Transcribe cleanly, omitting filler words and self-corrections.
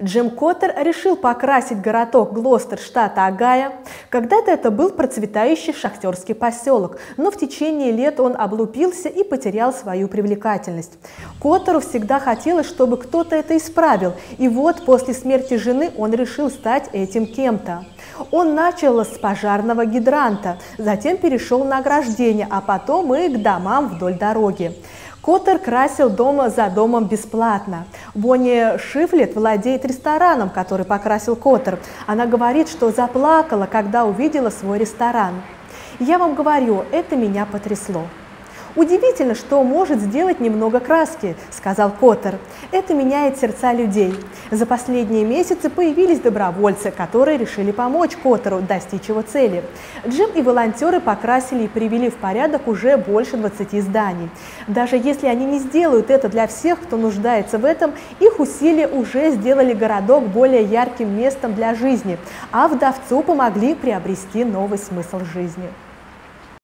Джим Коттер решил покрасить городок Глостер, штата Огайо. Когда-то это был процветающий шахтерский поселок, но в течение лет он облупился и потерял свою привлекательность. Коттеру всегда хотелось, чтобы кто-то это исправил, и вот после смерти жены он решил стать этим кем-то. Он начал с пожарного гидранта, затем перешел на ограждение, а потом и к домам вдоль дороги. Коттер красил дом за домом бесплатно. Бонни Шифлет владеет рестораном, который покрасил Коттер. Она говорит, что заплакала, когда увидела свой ресторан. Я вам говорю, это меня потрясло. «Удивительно, что может сделать немного краски», – сказал Коттер. «Это меняет сердца людей. За последние месяцы появились добровольцы, которые решили помочь Коттеру достичь его цели. Джим и волонтеры покрасили и привели в порядок уже больше 20 зданий. Даже если они не сделают это для всех, кто нуждается в этом, их усилия уже сделали городок более ярким местом для жизни, а вдовцу помогли приобрести новый смысл жизни».